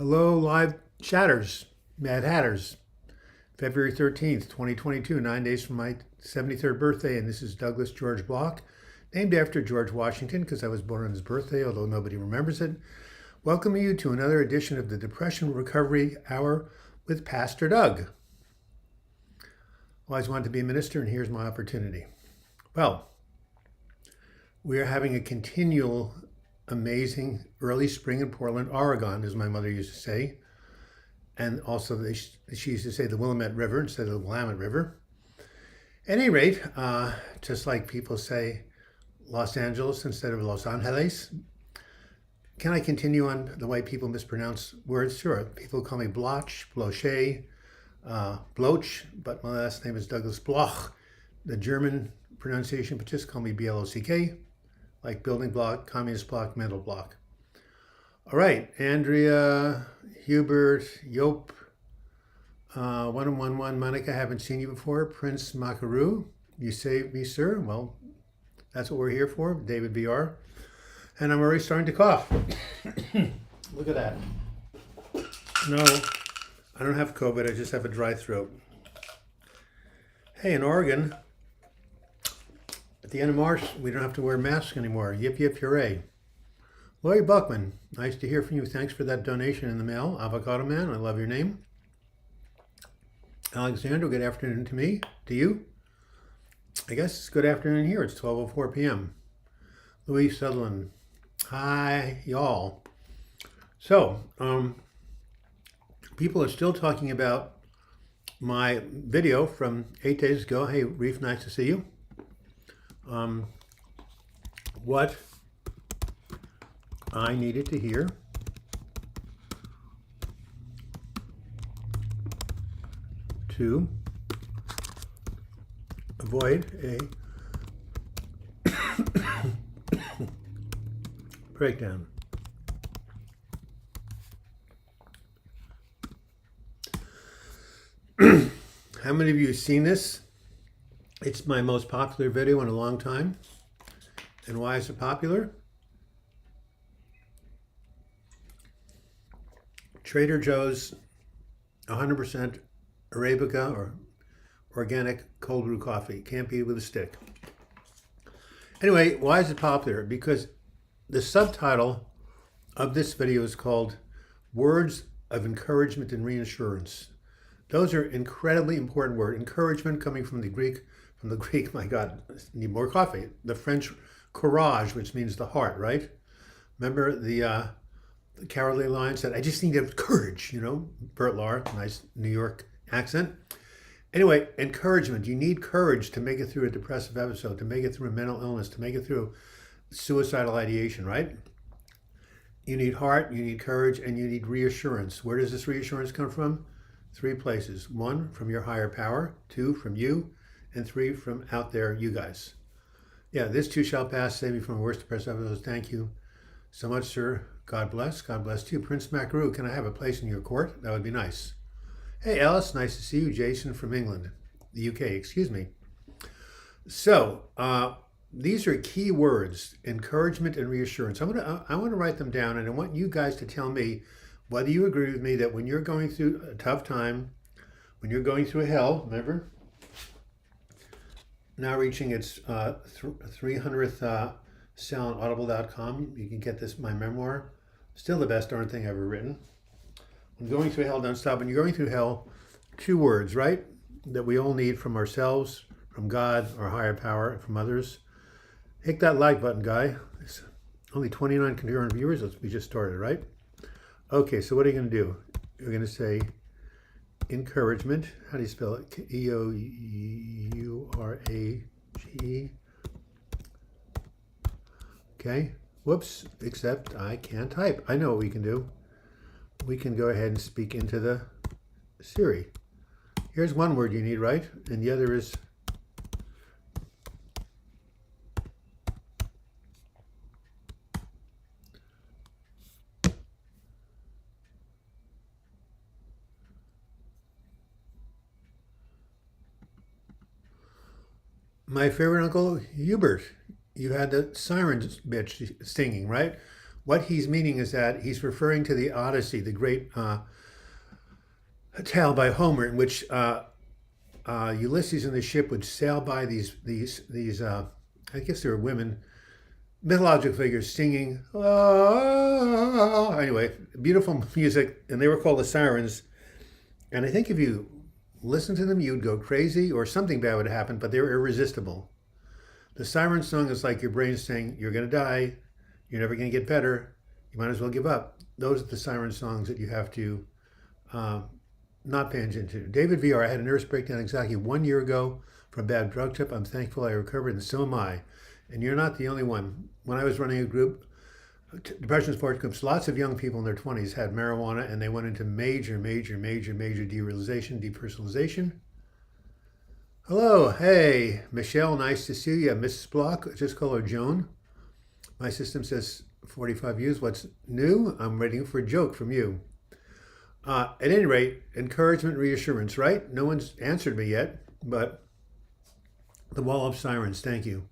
Hello, live chatters, Mad Hatters. February 13th, 2022, 9 days from my 73rd birthday, and this is Douglas George Bloch, named after George Washington because I was born on his birthday, although nobody remembers it. Welcoming you to another edition of the Depression Recovery Hour with Pastor Doug. Always wanted to be a minister, and here's my opportunity. Well, we are having a continual, amazing early spring in Portland, Oregon, as my mother used to say. And also, she used to say the Willamette River instead of the Willamette River. At any rate, just like people say Los Angeles instead of Los Angeles. Can I continue on the way people mispronounce words? Sure. People call me Bloch, Bloche, Bloch, but my last name is Douglas Bloch. The German pronunciation, but just call me BLOCK, like building block, communist block, mental block. All right, Andrea, Hubert, Yop, 1111, Monica, haven't seen you before. Prince Makaru, you saved me, sir. Well, that's what we're here for, David VR. And I'm already starting to cough. Look at that. No, I don't have COVID, I just have a dry throat. Hey, in Oregon, at the end of March, we don't have to wear masks anymore. Yip, yip, hooray. Lori Buckman, nice to hear from you. Thanks for that donation in the mail. Avocado Man, I love your name. Alexander, good afternoon to me. To you? I guess it's good afternoon here. It's 12:04 p.m. Louise Sutherland, hi, y'all. So, people are still talking about my video from 8 days ago. Hey, Reef, nice to see you. What I needed to hear to avoid a breakdown. How many of you have seen this? It's my most popular video in a long time. And why is it popular? Trader Joe's 100% Arabica or organic cold brew coffee. Can't beat it with a stick. Anyway, why is it popular? Because the subtitle of this video is called Words of Encouragement and Reassurance. Those are incredibly important words. Encouragement coming from the Greek, my God, I need more coffee. The French courage, which means the heart, right? Remember the Carolee line said, I just need courage, Bert Lahr, nice New York accent. Anyway, encouragement. You need courage to make it through a depressive episode, to make it through a mental illness, to make it through suicidal ideation, right? You need heart, you need courage, and you need reassurance. Where does this reassurance come from? 3 places. 1, from your higher power. 2, from you. And 3, from out there, you guys. Yeah, this too shall pass. Save me from the worst depressive episodes. Thank you so much, sir. God bless. God bless you. Prince Makaru, can I have a place in your court? That would be nice. Hey, Alice, nice to see you. Jason from England, the UK, excuse me. So, these are key words, encouragement and reassurance. I want to write them down, and I want you guys to tell me whether you agree with me that when you're going through a tough time, when you're going through hell, remember, now reaching its 300th sale on audible.com. You can get this, my memoir. Still the best darn thing ever written. When going through hell, don't stop. When you're going through hell, 2 words, right? That we all need from ourselves, from God, our higher power, and from others. Hit that like button, guy. It's only 29 concurrent viewers. We just started, right? Okay, so what are you going to do? You're going to say encouragement. How do you spell it? E-O-U-R-A-G-E. Okay. Whoops. Except I can't type. I know what we can do. We can go ahead and speak into the Siri. Here's one word you need, right? And the other is my favorite Uncle Hubert. You had the siren bitch singing, right? what he's meaning is that he's referring to the Odyssey, the great tale by Homer, in which Ulysses and the ship would sail by these I guess they were women, mythological figures singing. Oh, anyway, beautiful music, and they were called the sirens. And I think if you listen to them, you'd go crazy, or something bad would happen. But they were irresistible. The siren song is like your brain saying, "You're going to die. You're never going to get better. You might as well give up." Those are the siren songs that you have to not pay attention to. David VR, I had a nervous breakdown exactly 1 year ago from a bad drug trip. I'm thankful I recovered, and so am I. And you're not the only one. When I was running a group, depression support groups, lots of young people in their 20s had marijuana, and they went into major derealization, depersonalization. Hello, hey, Michelle, nice to see you. Mrs. Bloch, just call her Joan. My system says 45 views. What's new? I'm waiting for a joke from you. At any rate, encouragement, reassurance, right? No one's answered me yet, but the wall of sirens, thank you.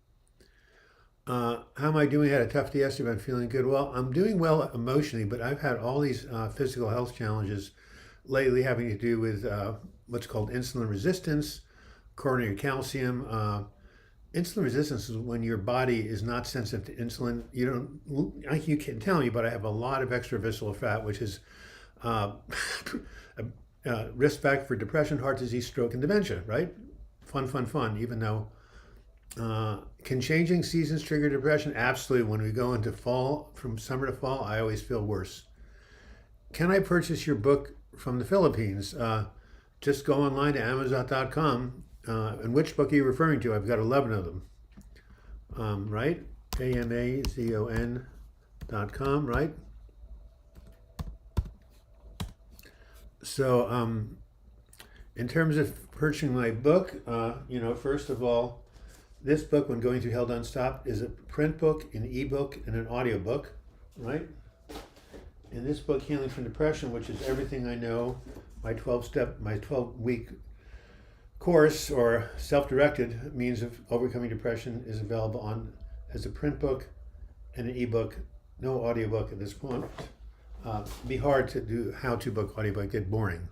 How am I doing? I had a tough day yesterday, but I'm feeling good. Well, I'm doing well emotionally, but I've had all these physical health challenges lately having to do with what's called insulin resistance, coronary calcium. Insulin resistance is when your body is not sensitive to insulin. You can't tell me, but I have a lot of extra visceral fat, which is a risk factor for depression, heart disease, stroke, and dementia, right? Fun, even though can changing seasons trigger depression? Absolutely. When we go into fall, from summer to fall, I always feel worse. Can I purchase your book from the Philippines? Just go online to Amazon.com. And which book are you referring to? I've got 11 of them. Right? Amazon.com, right? So, in terms of purchasing my book, first of all, this book, When Going Through Hell Don't Stop, is a print book, an ebook, and an audiobook, right? In this book, Healing from Depression, which is everything I know, my 12-week course or self-directed means of overcoming depression is available as a print book and an ebook, no audiobook at this point. Be hard to do how-to book, audiobook, get boring.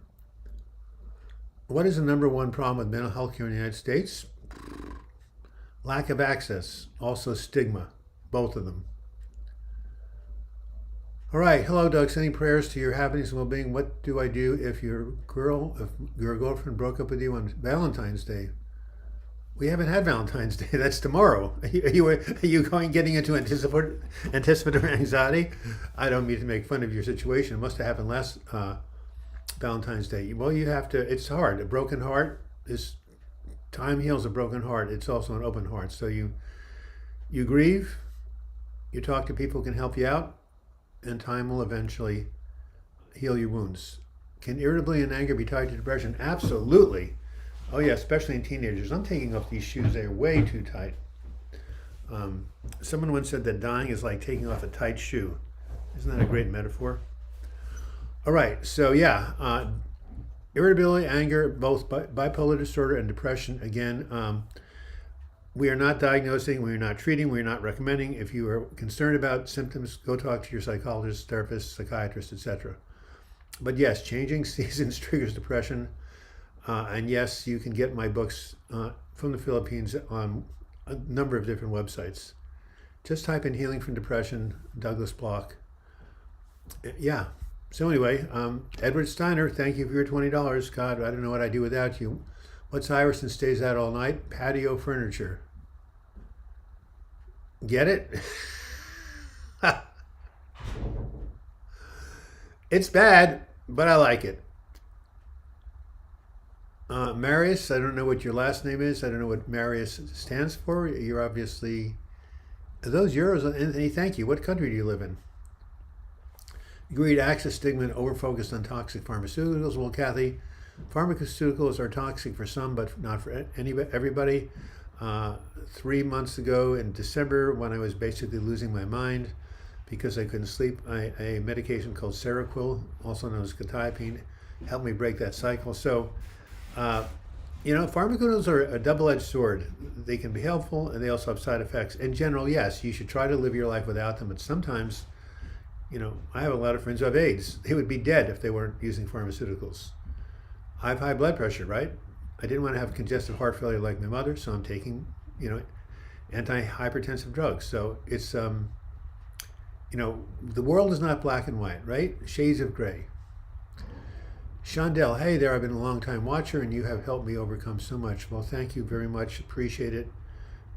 What is the number one problem with mental health care in the United States? Lack of access, also stigma, both of them. All right, hello Doug, sending prayers to your happiness and well-being. What do I do if your girlfriend broke up with you on Valentine's Day? We haven't had Valentine's Day, that's tomorrow. Are you getting into anticipatory anxiety? I don't mean to make fun of your situation. It must have happened last Valentine's Day. Well, you have to, it's hard. A broken heart is, time heals a broken heart. It's also an open heart. So you grieve, you talk to people who can help you out, and time will eventually heal your wounds. Can irritability and anger be tied to depression? Absolutely. Oh yeah, especially in teenagers. I'm taking off these shoes. They're way too tight. Someone once said that dying is like taking off a tight shoe. Isn't that a great metaphor? All right, so yeah, irritability, anger, both bipolar disorder and depression. Again, we are not diagnosing, we are not treating, we are not recommending. If you are concerned about symptoms, go talk to your psychologist, therapist, psychiatrist, etc. But yes, changing seasons triggers depression. And yes, you can get my books from the Philippines on a number of different websites. Just type in Healing from Depression, Douglas Bloch. Yeah. So anyway, Edward Steiner, thank you for your $20. God, I don't know what I'd do without you. What's Iverson stays out all night? Patio furniture. Get it? It's bad, but I like it. Marius, I don't know what your last name is. I don't know what Marius stands for. You're obviously, are those euros? Anthony, thank you. What country do you live in? Agreed, access, stigma, and over-focused on toxic pharmaceuticals. Well, Kathy, pharmaceuticals are toxic for some, but not for everybody. 3 months ago in December, when I was basically losing my mind because I couldn't sleep, a medication called Seroquel, also known as quetiapine, helped me break that cycle. So, pharmaceuticals are a double-edged sword. They can be helpful, and they also have side effects. In general, yes, you should try to live your life without them, but sometimes I have a lot of friends who have AIDS. They would be dead if they weren't using pharmaceuticals. I have high blood pressure, right? I didn't want to have congestive heart failure like my mother, so I'm taking, antihypertensive drugs. So it's, the world is not black and white, right? Shades of gray. Shondell, hey there, I've been a long time watcher and you have helped me overcome so much. Well, thank you very much. Appreciate it.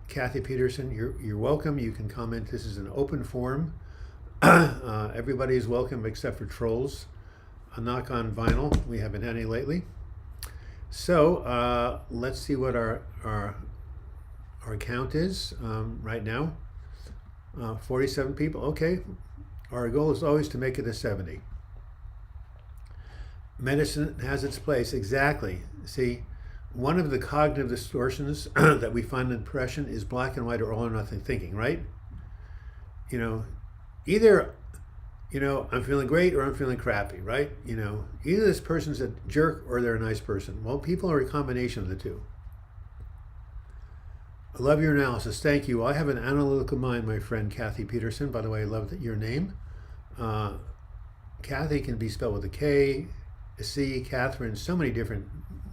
Kathy Peterson, you're welcome. You can comment. This is an open forum. Everybody is welcome except for trolls. A knock on vinyl. We haven't had any lately. So let's see what our count is right now. 47 people. Okay. Our goal is always to make it a 70. Medicine has its place. Exactly. See, one of the cognitive distortions that we find in depression is black and white or all or nothing thinking, right? Either, I'm feeling great or I'm feeling crappy, right? Either this person's a jerk or they're a nice person. Well, people are a combination of the two. I love your analysis. Thank you. I have an analytical mind, my friend Kathy Peterson. By the way, I love your name. Kathy can be spelled with a K, a C, Catherine, so many different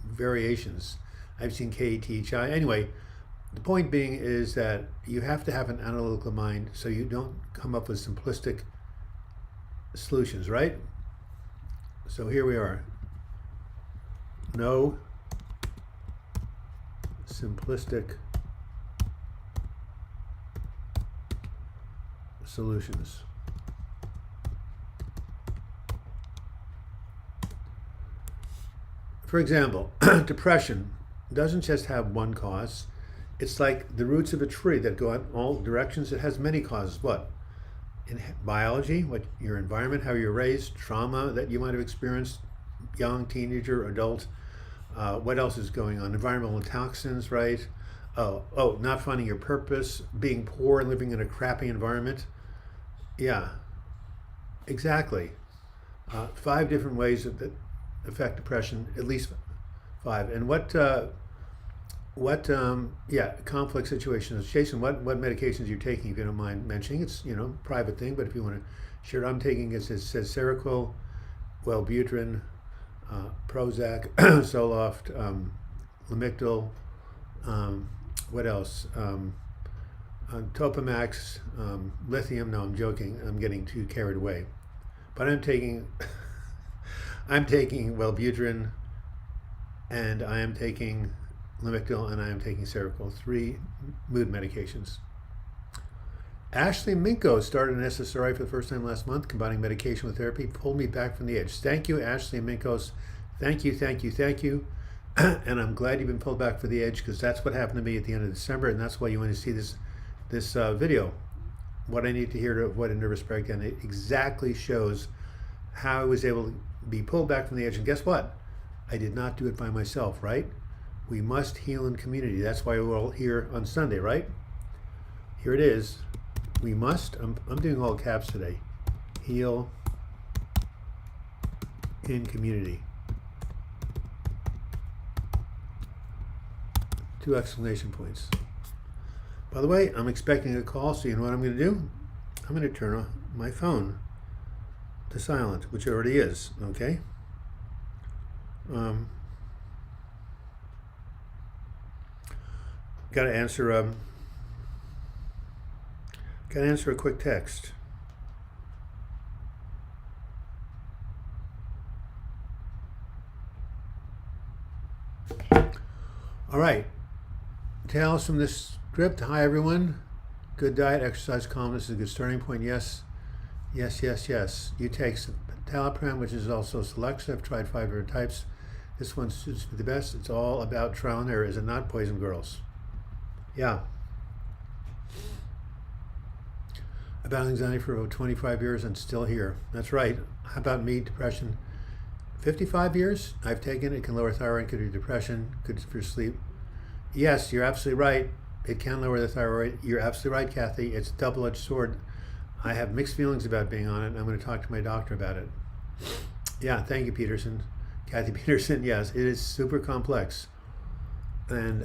variations. I've seen K-T-H-I. Anyway, the point being is that you have to have an analytical mind so you don't come up with simplistic solutions, right? So here we are. No simplistic solutions. For example, depression doesn't just have one cause. It's like the roots of a tree that go in all directions. It has many causes. What? In biology, what your environment, how you're raised, trauma that you might have experienced, young, teenager, adult. What else is going on? Environmental toxins, right? Oh, not finding your purpose, being poor and living in a crappy environment. Yeah, exactly. 5 different ways that affect depression, at least 5. And conflict situations. Jason, what medications you're taking, if you don't mind mentioning? It's, private thing, but if you want to share, I'm taking, it says Seroquel, Wellbutrin, Prozac, Zoloft, Lamictal, what else? Topamax, lithium. No, I'm joking. I'm getting too carried away. But I'm taking Wellbutrin, and I am taking Lamictal, and I am taking Seroquel, 3 mood medications. Ashley Minko started an SSRI for the first time last month, combining medication with therapy, pulled me back from the edge. Thank you, Ashley Minkos. Thank you. And I'm glad you've been pulled back from the edge, because that's what happened to me at the end of December, and that's why you want to see this video. What I need to hear to avoid a nervous breakdown. It exactly shows how I was able to be pulled back from the edge. And guess what? I did not do it by myself, right? We must heal in community. That's why we're all here on Sunday, right? Here it is. We must, I'm doing all caps today, heal in community. 2 exclamation points. By the way, I'm expecting a call, so you know what I'm going to do? I'm going to turn on my phone to silent, which it already is, okay? Got to answer a quick text. All right. Tales from this script. Hi, everyone. Good diet, exercise, calmness is a good starting point. Yes. You take citalopram, which is also Celexa. I've tried 5 different types. This one suits me the best. It's all about trial and error. Is it not, boys and girls? Yeah. I've battled anxiety for about 25 years and still here. That's right. How about me? Depression. 55 years. I've taken it. It can lower thyroid, could be depression, good for sleep. Yes, you're absolutely right. It can lower the thyroid. You're absolutely right, Kathy. It's a double-edged sword. I have mixed feelings about being on it. I'm going to talk to my doctor about it. Yeah, thank you, Peterson. Kathy Peterson. Yes, it is super complex. And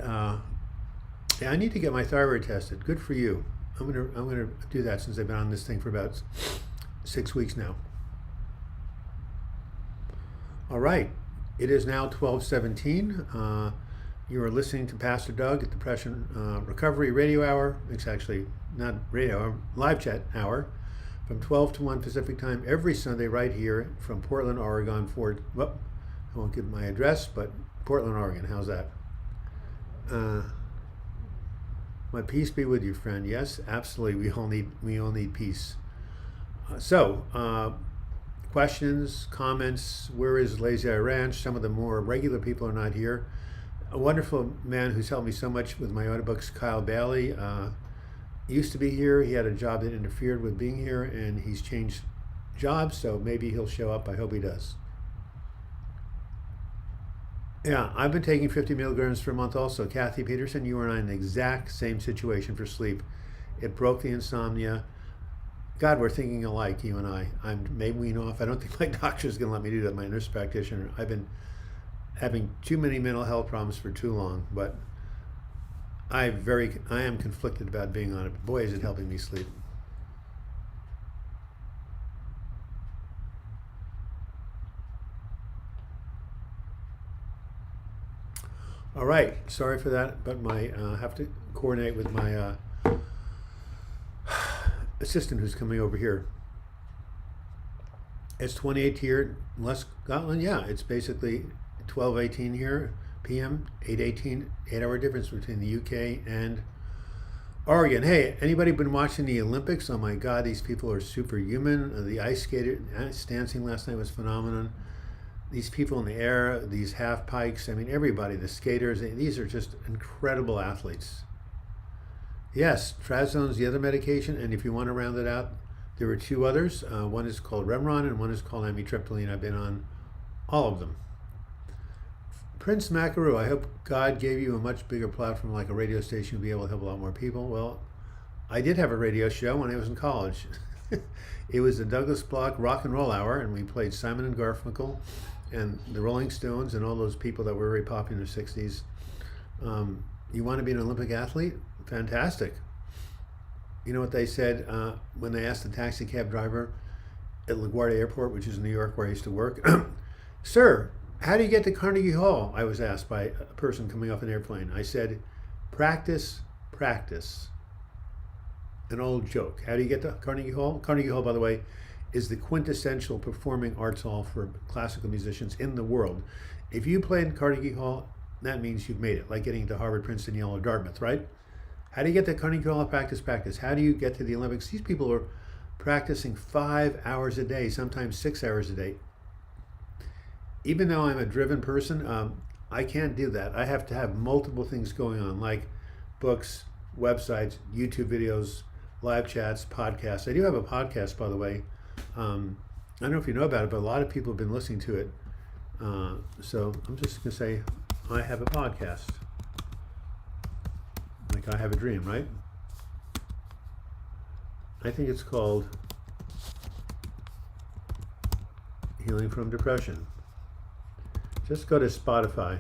yeah, I need to get my thyroid tested. Good for you. I'm gonna do that since I've been on this thing for about 6 weeks now. All right, it is now 12:17. You are listening to Pastor Doug at Depression Recovery Radio Hour. It's actually not radio hour, live chat hour, from 12 to 1 Pacific time every Sunday right here from Portland, Oregon. I won't give my address, but Portland, Oregon. How's that? My peace be with you, friend. Yes, absolutely. We all need peace. Questions, comments. Where is Lazy Eye Ranch? Some of the more regular people are not here. A wonderful man who's helped me so much with my audiobooks, Kyle Bailey, used to be here. He had a job that interfered with being here, and he's changed jobs, so maybe he'll show up. I hope he does. Yeah, I've been taking 50 milligrams for a month also. Kathy Peterson, you and I in the exact same situation for sleep. It broke the insomnia. God, we're thinking alike, you and I. I'm maybe wean off. I don't think my doctor's going to let me do that, my nurse practitioner. I've been having too many mental health problems for too long, but I am conflicted about being on it. But boy, is it helping me sleep. All right, sorry for that, but I have to coordinate with my assistant who's coming over here. It's 28 here in West Scotland. Yeah, it's basically 12:18 here p.m., 8:18, 8-hour difference between the UK and Oregon. Hey, anybody been watching the Olympics? Oh my God, these people are superhuman. The ice dancing last night was phenomenon. These people in the air, these half pikes, I mean, everybody, the skaters, these are just incredible athletes. Yes, Trazone's the other medication, and if you want to round it out, there are 2 others. One is called Remron, and one is called amitriptyline. I've been on all of them. Prince Macaru, I hope God gave you a much bigger platform like a radio station to be able to help a lot more people. Well, I did have a radio show when I was in college. It was the Douglas Bloch Rock and Roll Hour, and we played Simon and Garfunkel and the Rolling Stones and all those people that were very popular in the 60s. You want to be an Olympic athlete? Fantastic. You know what they said when they asked the taxi cab driver at LaGuardia Airport, which is in New York where I used to work? Sir, how do you get to Carnegie Hall? I was asked by a person coming off an airplane. I said, practice, practice. An old joke. How do you get to Carnegie Hall? Carnegie Hall, by the way, is the quintessential performing arts hall for classical musicians in the world. If you play in Carnegie Hall, that means you've made it, like getting to Harvard, Princeton, Yale, or Dartmouth, right? How do you get to Carnegie Hall? Practice, practice. How do you get to the Olympics? These people are practicing 5 hours a day, sometimes 6 hours a day. Even though I'm a driven person, I can't do that. I have to have multiple things going on, like books, websites, YouTube videos, live chats, podcasts. I do have a podcast, by the way. I don't know if you know about it, but a lot of people have been listening to it. So I'm just going to say I have a podcast. Like I Have a Dream, right? I think it's called Healing from Depression. Just go to Spotify.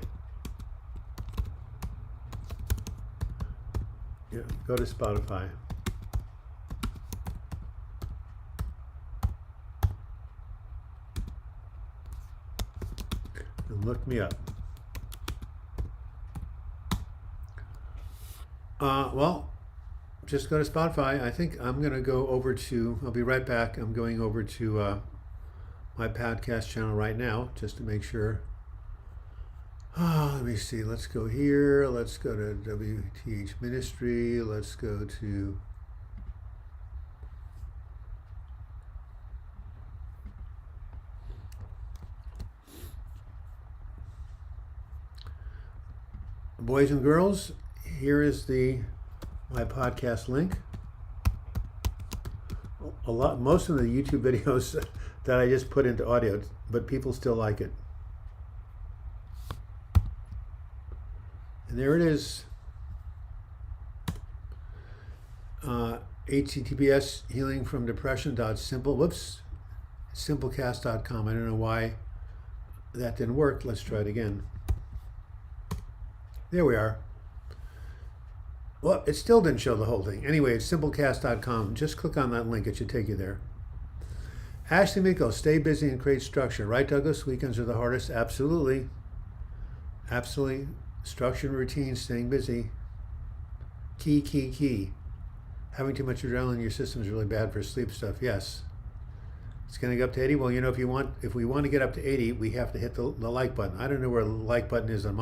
Yeah, go to Spotify. And look me up. Well, just go to Spotify. I think I'm going to go over to, I'll be right back. I'm going over to my podcast channel right now just to make sure. Let me see. Let's go here. Let's go to WTH Ministry. Let's go to boys and girls. Here is my podcast link. Most of the YouTube videos that I just put into audio, but people still like it. And there it is. HTTPS simplecast.com. I don't know why that didn't work. Let's try it again. There we are. Well, it still didn't show the whole thing. Anyway, it's simplecast.com. Just click on that link. It should take you there. Ashley Miko, stay busy and create structure. Right, Douglas? Weekends are the hardest. Absolutely. Absolutely. Structure and routine, staying busy. Key. Having too much adrenaline in your system is really bad for sleep stuff. Yes. It's going to go up to 80. Well, you know, if we want to get up to 80, we have to hit the like button. I don't know where the like button is on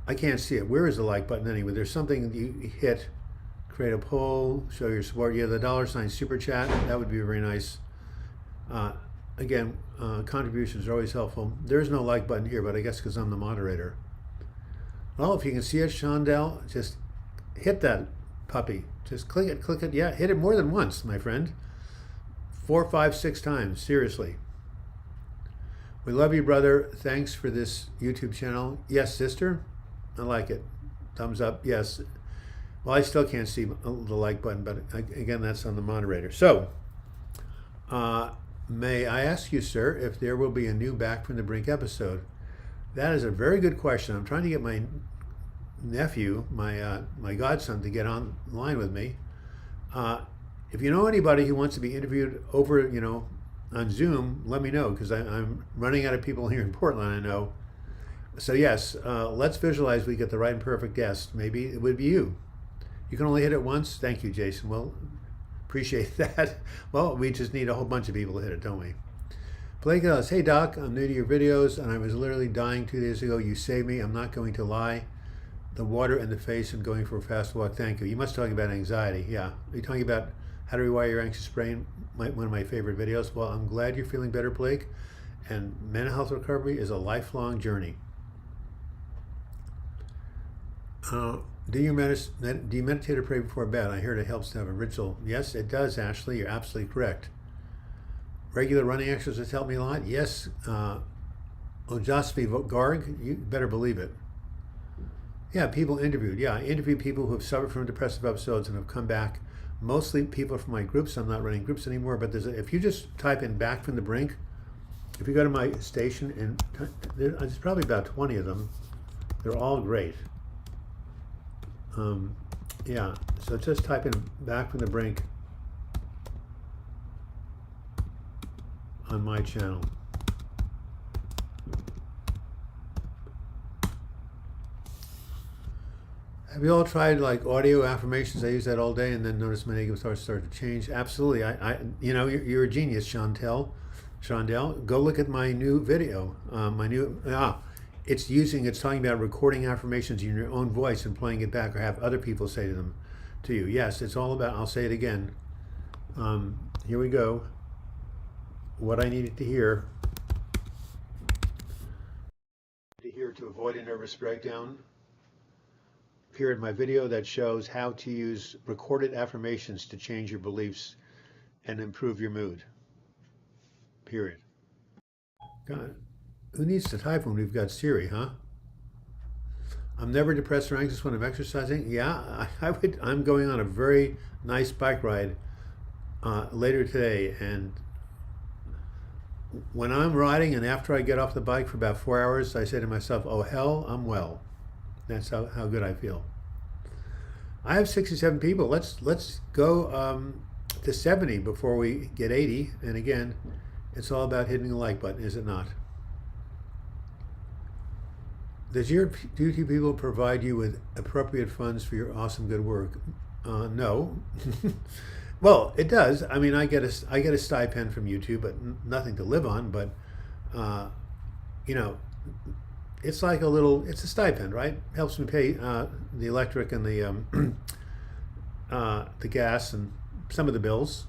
I can't see it. Where is the like button anyway? There's something you hit, create a poll, show your support. Yeah, the $ super chat, that would be very nice. Again, contributions are always helpful. There's no like button here, but I guess because I'm the moderator. Well, if you can see it, Shondell, just hit that puppy. Just click it. Yeah, hit it more than once, my friend. 4, 5, 6 times, seriously. We love you, brother. Thanks for this YouTube channel. Yes, sister, I like it. Thumbs up, yes. Well, I still can't see the like button, but again, that's on the moderator. So, may I ask you, sir, if there will be a new Back from the Brink episode? That is a very good question. I'm trying to get my nephew, my godson, to get online with me. If you know anybody who wants to be interviewed over, on Zoom, let me know, because I'm running out of people here in Portland, I know. So yes, let's visualize we get the right and perfect guest. Maybe it would be you. You can only hit it once. Thank you, Jason. Well, appreciate that. Well, we just need a whole bunch of people to hit it, don't we? Blake goes, hey Doc, I'm new to your videos and I was literally dying 2 days ago. You saved me. I'm not going to lie. The water in the face and going for a fast walk. Thank you. You must be talking about anxiety. Yeah. Are you talking about how to rewire your anxious brain? One of my favorite videos. Well, I'm glad you're feeling better, Blake. And mental health recovery is a lifelong journey. Do you meditate or pray before bed? I heard it helps to have a ritual. Yes, it does, Ashley. You're absolutely correct. Regular running exercises help me a lot. Yes, Ojasvi Garg, you better believe it. Yeah, people interviewed. Yeah, I interviewed people who have suffered from depressive episodes and have come back. Mostly people from my groups. I'm not running groups anymore, but if you just type in Back from the Brink, if you go to my station, and there's probably about 20 of them. They're all great. Yeah, so just type in Back from the Brink on my channel. Have you all tried like audio affirmations? I use that all day and then notice my negative thoughts start to change. Absolutely. You're a genius, Shondell. Go look at my new video. It's talking about recording affirmations in your own voice and playing it back or have other people say them to you. Yes, it's all about, I'll say it again. Here we go. What I needed to hear. To avoid a nervous breakdown. Here in my video that shows how to use recorded affirmations to change your beliefs and improve your mood. Period. God, who needs to type when we've got Siri, huh? I'm never depressed or anxious when I'm exercising. Yeah, I'm going on a very nice bike ride later today, and when I'm riding and after I get off the bike for about 4 hours, I say to myself, oh hell, I'm well. That's how good I feel. I have 67 people. Let's go to 70 before we get 80. And again, it's all about hitting the like button, is it not? Does your YouTube people provide you with appropriate funds for your awesome good work? No. Well, it does. I mean, I get a stipend from YouTube, but nothing to live on. But it's like it's a stipend, right? Helps me pay the electric and the gas and some of the bills.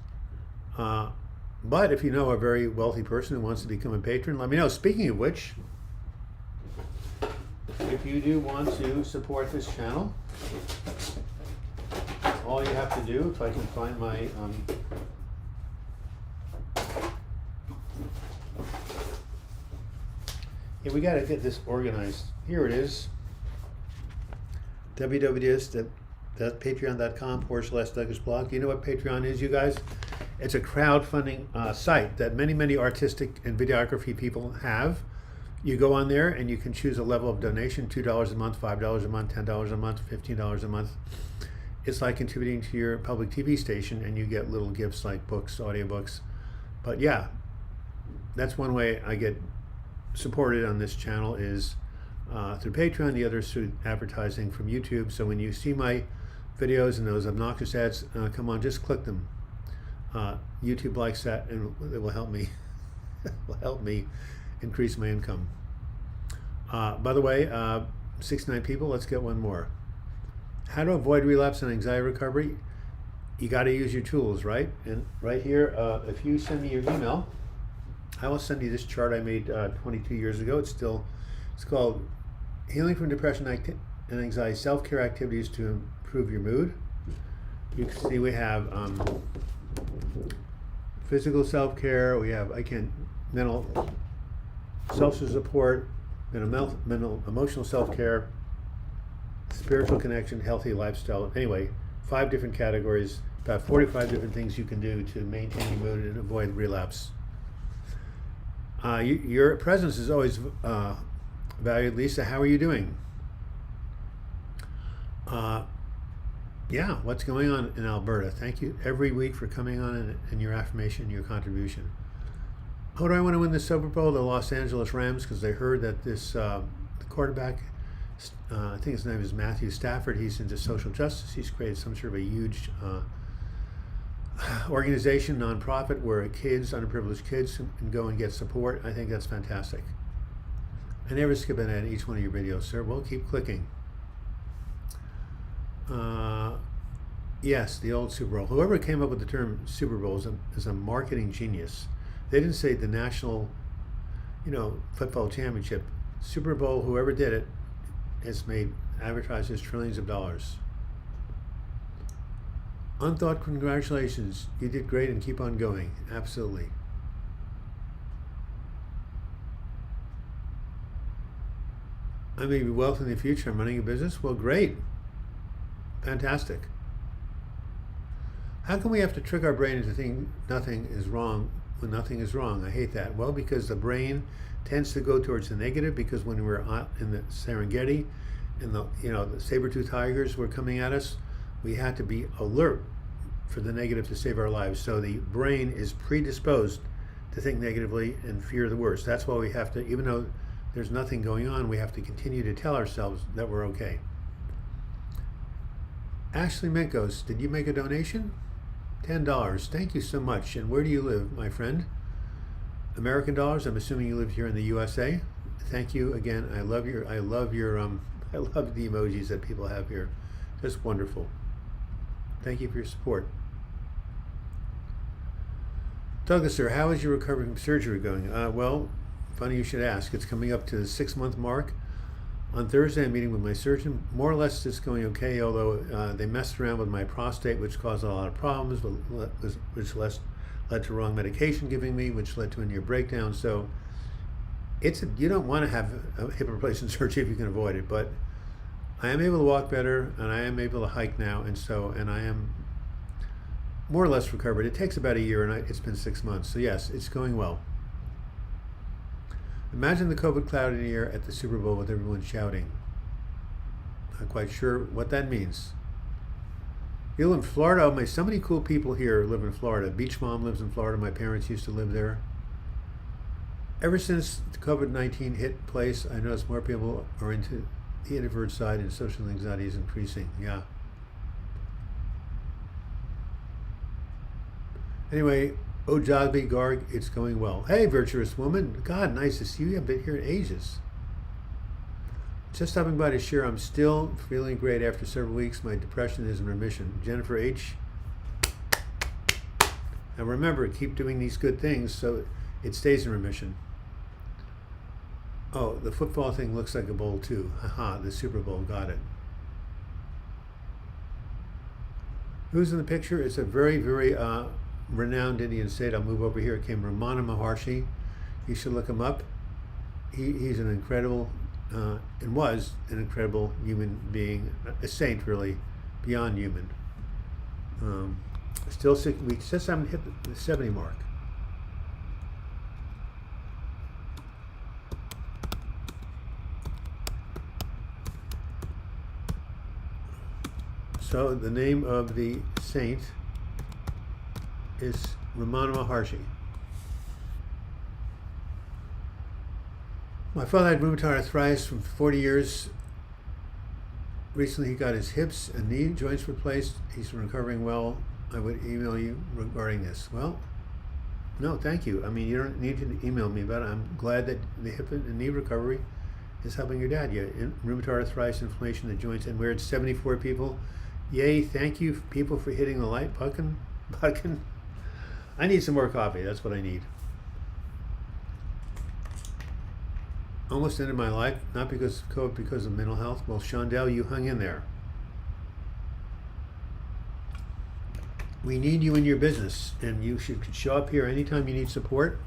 But if you know a very wealthy person who wants to become a patron, let me know. Speaking of which, if you do want to support this channel, all you have to do, if I can find my yeah, we got to get this organized. Here it is. www.patreon.com/DouglasBloch. Do you know what Patreon is, you guys? It's a crowdfunding site that many artistic and videography people have. You go on there and you can choose a level of donation, $2 a month, $5 a month, $10 a month, $15 a month. It's like contributing to your public TV station, and you get little gifts like books, audiobooks, But yeah, that's one way I get supported on this channel is through Patreon. The other is through advertising from YouTube. So when you see my videos and those obnoxious ads come on, just click them. YouTube likes that, and it will help me. Will help me increase my income. By the way, 69 people. Let's get one more. How to avoid relapse and anxiety recovery? You got to use your tools, right? And right here, if you send me your email, I will send you this chart I made 22 years ago. It's called Healing from Depression and Anxiety, Self-Care Activities to Improve Your Mood. You can see we have physical self-care, we have mental social support, mental emotional self-care, spiritual connection, healthy lifestyle. Anyway, 5 different categories, about 45 different things you can do to maintain your mood and avoid relapse. Your presence is always valued. Lisa, how are you doing? Yeah, what's going on in Alberta? Thank you every week for coming on and your affirmation, your contribution. How do I want to win the Super Bowl? The Los Angeles Rams, because they heard that this the quarterback, I think his name is Matthew Stafford, he's into social justice. He's created some sort of a huge organization, nonprofit, where underprivileged kids can go and get support. I think that's fantastic. I never skip an ad in each one of your videos, sir. Well, keep clicking. Yes, the old Super Bowl. Whoever came up with the term Super Bowl is a marketing genius. They didn't say the national, football championship. Super Bowl, whoever did it, has made advertisers trillions of dollars. Unthought congratulations. You did great and keep on going. Absolutely. I may be wealthy in the future. I'm running a business. Well, great. Fantastic. How can we have to trick our brain into thinking nothing is wrong when nothing is wrong? I hate that. Well, because the brain tends to go towards the negative, because when we're out in the Serengeti and the saber-toothed tigers were coming at us, we had to be alert for the negative to save our lives. So the brain is predisposed to think negatively and fear the worst. That's why we have to, even though there's nothing going on, we have to continue to tell ourselves that we're okay. Ashley Minkos, did you make a donation? $10. Thank you so much. And where do you live, my friend? American dollars. I'm assuming you live here in the USA. Thank you again. I love the emojis that people have here. Just wonderful. Thank you for your support. Douglas, sir, how is your recovery from surgery going? Well, funny you should ask. It's coming up to the 6-month mark. On Thursday, I'm meeting with my surgeon. More or less, it's going okay, although they messed around with my prostate, which caused a lot of problems, which led to wrong medication giving me, which led to a near breakdown. So you don't want to have a hip replacement surgery if you can avoid it, but I am able to walk better, and I am able to hike now, and I am more or less recovered. It takes about a year, and it's been 6 months. So yes, it's going well. Imagine the COVID cloud in the air at the Super Bowl with everyone shouting. Not quite sure what that means. You live in Florida? Oh, so many cool people here live in Florida. Beach Mom lives in Florida. My parents used to live there. Ever since COVID-19 hit place, I noticed more people are into the introvert side, and social anxiety is increasing. Yeah. Anyway, Ojabi Garg, it's going well. Hey, virtuous woman. God, nice to see you. I've been here in ages. Just stopping by to share, I'm still feeling great after several weeks. My depression is in remission. Jennifer H. Now remember, keep doing these good things so it stays in remission. Oh, the football thing looks like a bowl too. Haha, the Super Bowl, got it. Who's in the picture? It's a very, very renowned Indian state. I'll move over here. It came Ramana Maharshi. You should look him up. He's an incredible, and was an incredible human being, a saint really, beyond human. Still 6 weeks, just haven't hit the 70 mark. So the name of the saint is Ramana Maharshi. My father had rheumatoid arthritis for 40 years. Recently, he got his hips and knee joints replaced. He's recovering well. I would email you regarding this. Well, no, thank you. I mean, you don't need to email me about it. I'm glad that the hip and knee recovery is helping your dad. Yeah, rheumatoid arthritis, inflammation of the joints, and we're at 74 people. Yay, thank you, people, for hitting the like button. I need some more coffee. That's what I need. Almost ended my life, not because of COVID, because of mental health. Well, Shondell, you hung in there. We need you in your business, and you should show up here anytime you need support.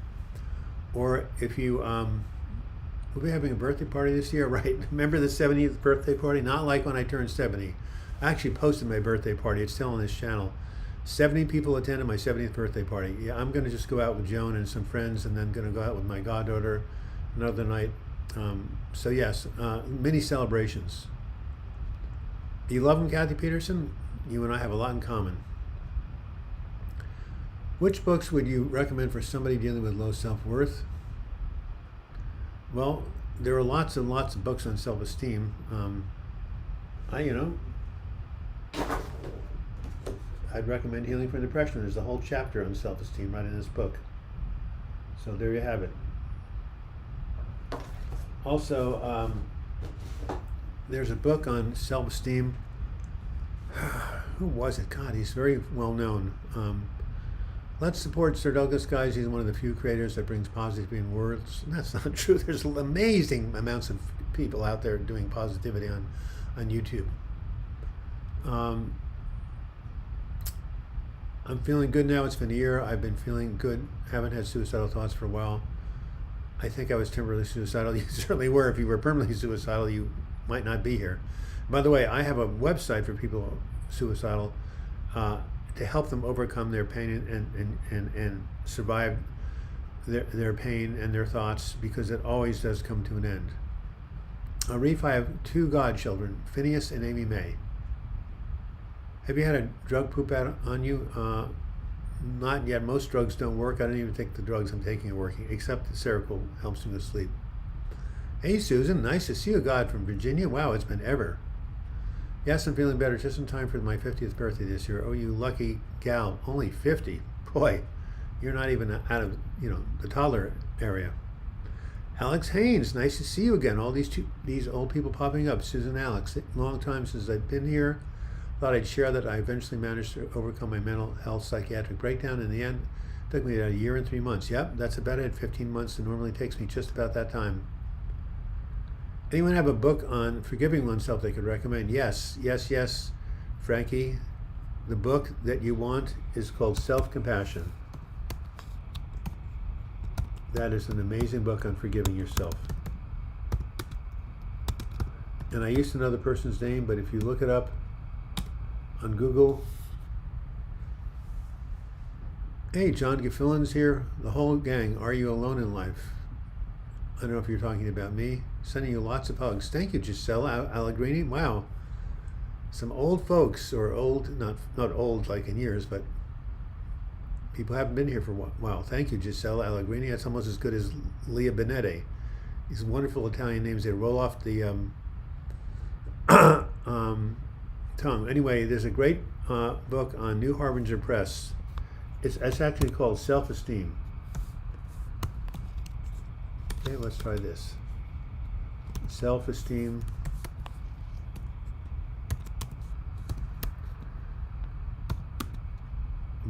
Or if you, we'll be having a birthday party this year, right? Remember the 70th birthday party? Not like when I turned 70. I actually posted my birthday party. It's still on this channel. 70 people attended my 70th birthday party. Yeah, I'm going to just go out with Joan and some friends, and then going to go out with my goddaughter another night. So yes, mini celebrations. You love him, Kathy Peterson? You and I have a lot in common. Which books would you recommend for somebody dealing with low self-worth? Well, there are lots and lots of books on self-esteem. I'd recommend Healing from Depression. There's a whole chapter on self-esteem right in this book. So there you have it. Also, there's a book on self-esteem. Who was it? God, he's very well known. Let's support Sir Douglas, guys. He's one of the few creators that brings positivity in words. That's not true. There's amazing amounts of people out there doing positivity on YouTube. I'm feeling good now. It's been a year. I've been feeling good. Haven't had suicidal thoughts for a while. I think I was temporarily suicidal. You certainly were. If you were permanently suicidal, you might not be here. By the way, I have a website for people suicidal to help them overcome their pain and survive their pain and their thoughts, because it always does come to an end. Arif, I have two godchildren, Phineas and Amy May. Have you had a drug poop out on you? Not yet. Most drugs don't work. I don't even think the drugs I'm taking are working, except the Seroquel helps me to sleep. Hey, Susan, nice to see you, God, from Virginia. Wow, it's been ever. Yes, I'm feeling better, just in time for my 50th birthday this year. Oh, you lucky gal. Only 50. Boy, you're not even out of, the toddler area. Alex Haynes, nice to see you again. All these old people popping up. Susan, Alex, long time since I've been here. Thought I'd share that I eventually managed to overcome my mental health psychiatric breakdown. In the end, it took me about a year and 3 months. Yep, that's about it. 15 months. It normally takes me just about that time. Anyone have a book on forgiving oneself they could recommend? Yes, Frankie. The book that you want is called Self-Compassion. That is an amazing book on forgiving yourself. And I used to know the person's name, but if you look it up on Google. Hey, John Gefillin's here. The whole gang. Are you alone in life? I don't know if you're talking about me. Sending you lots of hugs. Thank you, Gisela Allegrini. Wow. Some old folks, or old, not old like in years, but people haven't been here for a while. Thank you, Gisela Allegrini. That's almost as good as Leah Benetti. These wonderful Italian names. They roll off the tongue. Anyway, there's a great book on New Harbinger Press. It's actually called Self-Esteem. Okay, let's try this. Self-Esteem.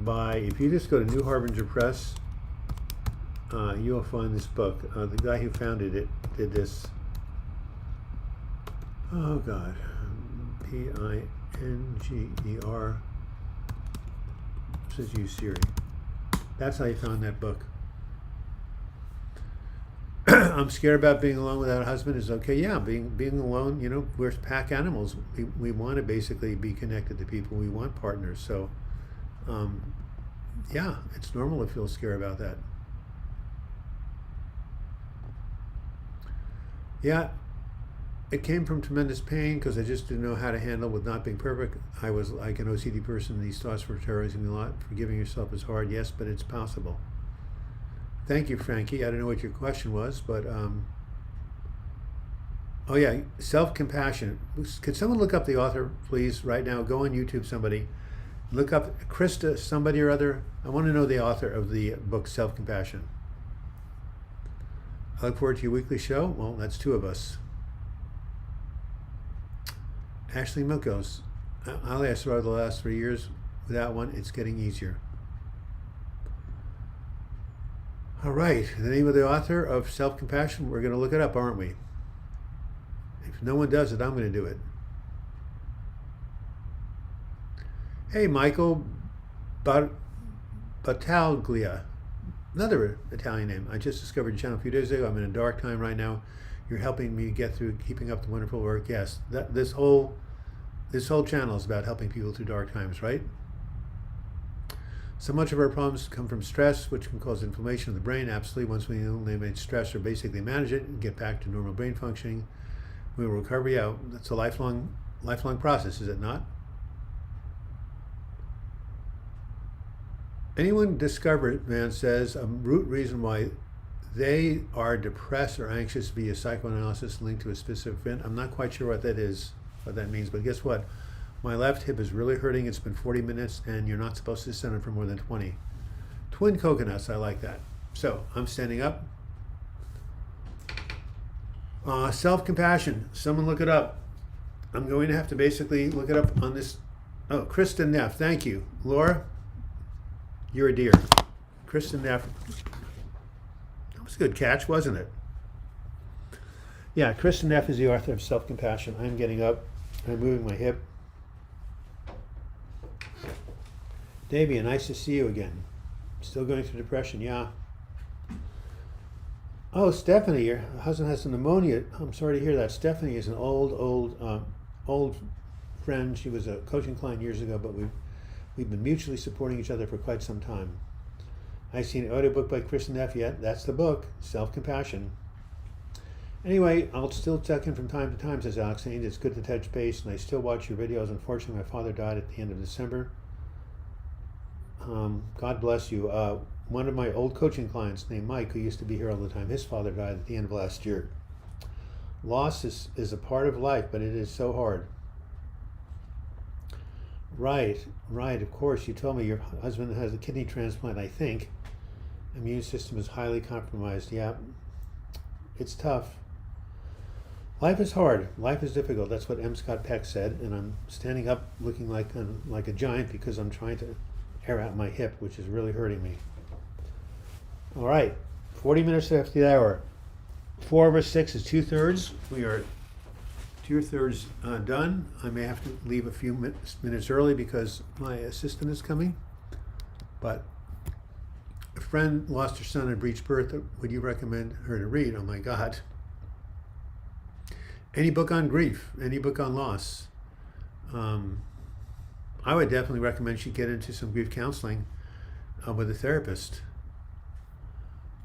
If you just go to New Harbinger Press, you'll find this book. The guy who founded it did this. Oh God, Pinger. Says use Siri. That's how you found that book. I'm scared about being alone without a husband. Is okay. Yeah, being alone. We're pack animals. We want to basically be connected to people. We want partners. So, yeah, it's normal to feel scared about that. Yeah, it came from tremendous pain because I just didn't know how to handle with not being perfect. I was like an OCD person. These thoughts were terrorizing me a lot. Forgiving yourself is hard, yes, but it's possible. Thank you, Frankie. I don't know what your question was, but Oh yeah, self-compassion. Could someone look up the author, please, right now? Go on YouTube, somebody. Look up Krista, somebody or other. I want to know the author of the book, Self-Compassion. I look forward to your weekly show. Well, that's two of us. Ashley Milkos. I lasted over the last 3 years without one. It's getting easier. All right, the name of the author of Self-Compassion, we're going to look it up, aren't we? If no one does it, I'm going to do it. Hey, Michael Battaglia, another Italian name. I just discovered your channel a few days ago. I'm in a dark time right now. You're helping me get through, keeping up the wonderful work. Yes, this whole channel is about helping people through dark times, right? So much of our problems come from stress, which can cause inflammation of the brain. Absolutely. Once we eliminate stress or basically manage it and get back to normal brain functioning, we will recover. Yeah, that's a lifelong process, is it not? Anyone discovered, man says, a root reason why they are depressed or anxious via psychoanalysis linked to a specific event? I'm not quite sure what that is, what that means, but guess what? My left hip is really hurting. It's been 40 minutes, and you're not supposed to sit on it for more than 20. Twin coconuts, I like that. So I'm standing up. Self-compassion. Someone look it up. I'm going to have to basically look it up on this. Oh, Kristen Neff. Thank you. Laura, you're a dear. Kristen Neff. That was a good catch, wasn't it? Yeah, Kristen Neff is the author of Self-Compassion. I'm getting up. I'm moving my hip. Davia, nice to see you again. Still going through depression, yeah. Oh, Stephanie, your husband has some pneumonia. I'm sorry to hear that. Stephanie is an old friend. She was a coaching client years ago, but we've been mutually supporting each other for quite some time. I see an audiobook by Kristen Neff yet. That's the book, Self-Compassion. Anyway, I'll still check in from time to time, says Alex Haynes. It's good to touch base, and I still watch your videos. Unfortunately, my father died at the end of December. God bless you. One of my old coaching clients named Mike, who used to be here all the time, his father died at the end of last year. Loss is a part of life, but it is so hard. Right, of course. You told me your husband has a kidney transplant, I think. Immune system is highly compromised. Yeah, it's tough. Life is hard. Life is difficult. That's what M. Scott Peck said, and I'm standing up looking like a giant because I'm trying to air out my hip, which is really hurting me. All right, 40 minutes after the hour. 4 over 6 is 2/3. We are 2/3 done. I may have to leave a few minutes early because my assistant is coming. But a friend lost her son in breech birth. Would you recommend her to read? Oh my God. Any book on grief, any book on loss. I would definitely recommend she get into some grief counseling with a therapist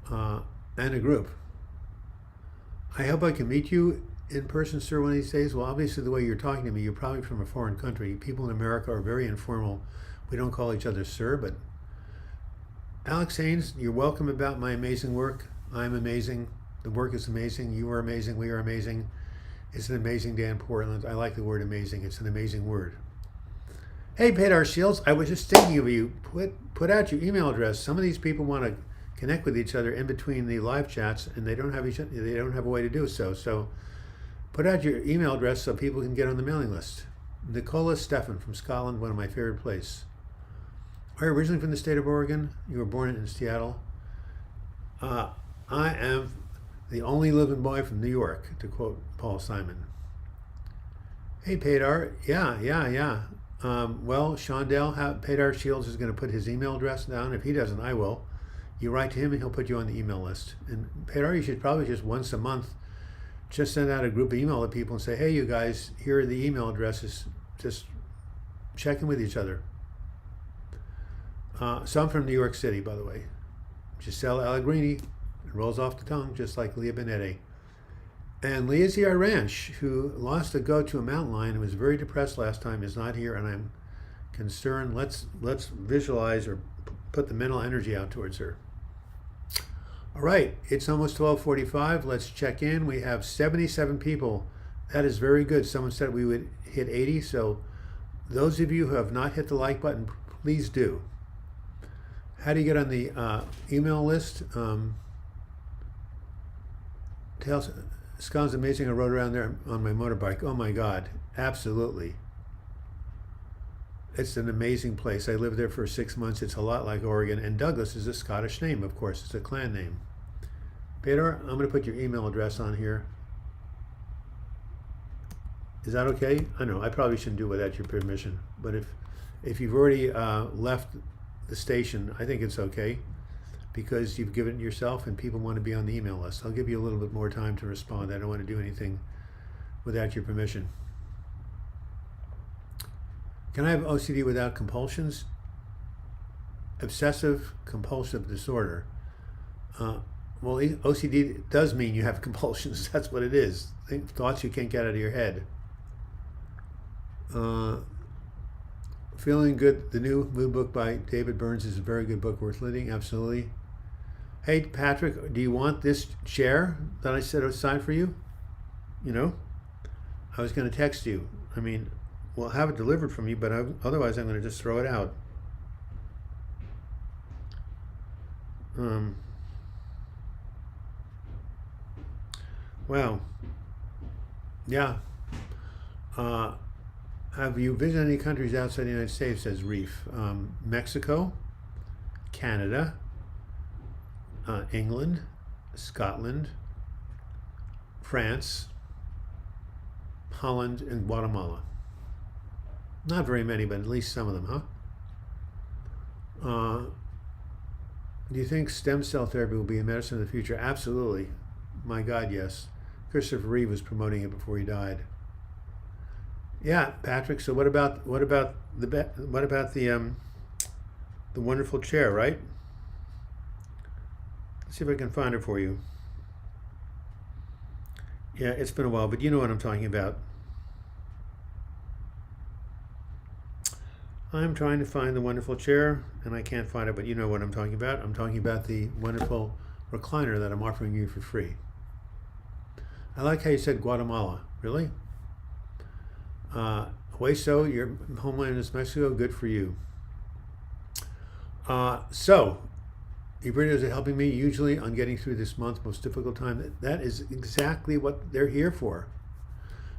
and a group. I hope I can meet you in person, sir, one of these days. Well, obviously, the way you're talking to me, you're probably from a foreign country. People in America are very informal. We don't call each other sir, but Alex Haynes, you're welcome about my amazing work. I'm amazing. The work is amazing. You are amazing. We are amazing. It's an amazing day in Portland. I like the word amazing. It's an amazing word. Hey, Pedar Shields, I was just thinking of you. Put out your email address. Some of these people want to connect with each other in between the live chats, and they don't have a way to do so. So put out your email address so people can get on the mailing list. Nicola Stefan from Scotland, one of my favorite places. Are you originally from the state of Oregon? You were born in Seattle. I am the only living boy from New York, to quote Paul Simon. Hey, Pedar. Yeah. Well, Shondell, Pedar Shields is going to put his email address down. If he doesn't, I will. You write to him and he'll put you on the email list. And Pedar, you should probably just once a month just send out a group email to people and say, hey, you guys, here are the email addresses. Just check in with each other. So I'm from New York City, by the way. Giselle Allegrini. It rolls off the tongue, just like Leah Benetti. And Leah Ranch, who lost a goat to a mountain lion and was very depressed last time, is not here, and I'm concerned. Let's visualize or put the mental energy out towards her. All right, it's almost 12:45. Let's check in. We have 77 people. That is very good. Someone said we would hit 80, so those of you who have not hit the like button, please do. How do you get on the email list? Scott's amazing. I rode around there on my motorbike. Oh my God, absolutely. It's an amazing place. I lived there for 6 months. It's a lot like Oregon. And Douglas is a Scottish name, of course. It's a clan name. Peter, I'm going to put your email address on here. Is that okay? I know, I probably shouldn't do it without your permission. But if you've already left the station, I think it's okay, because you've given it yourself and people want to be on the email list. I'll give you a little bit more time to respond. I don't want to do anything without your permission. Can I have OCD without compulsions? Obsessive compulsive disorder. Well, OCD does mean you have compulsions. That's what it is. Thoughts you can't get out of your head. Feeling Good, the new mood book by David Burns, is a very good book, worth reading. Absolutely. Hey, Patrick, do you want this chair that I set aside for you? You know, I was going to text you. I mean, we'll have it delivered from you, but otherwise I'm going to just throw it out. Wow. Yeah. Have you visited any countries outside the United States, says Reef? Mexico, Canada, England, Scotland, France, Holland, and Guatemala. Not very many, but at least some of them, huh? Do you think stem cell therapy will be a medicine in the future? Absolutely. My God, yes. Christopher Reeve was promoting it before he died. Yeah, Patrick. So what about the wonderful chair, right? Let's see if I can find it for you. Yeah, it's been a while, but you know what I'm talking about. I'm trying to find the wonderful chair, and I can't find it, but you know what I'm talking about. I'm talking about the wonderful recliner that I'm offering you for free. I like how you said Guatemala. Really? Hueso, your homeland is Mexico. Good for you. So, your videos are helping me hugely on getting through this month's most difficult time. That is exactly what they're here for.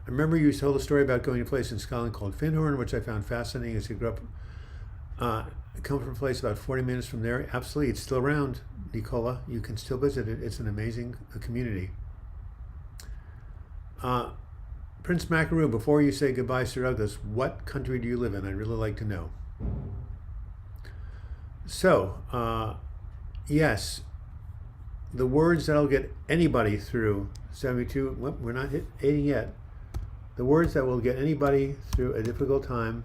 I remember you told a story about going to a place in Scotland called Findhorn, which I found fascinating as you grew up. Come from a place about 40 minutes from there. Absolutely, it's still around, Nicola. You can still visit it. It's an amazing community. Prince Macaroon, before you say goodbye, Sir Douglas, what country do you live in? I'd really like to know. So, yes, the words that'll get anybody through 72, well, we're not hitting yet. The words that will get anybody through a difficult time.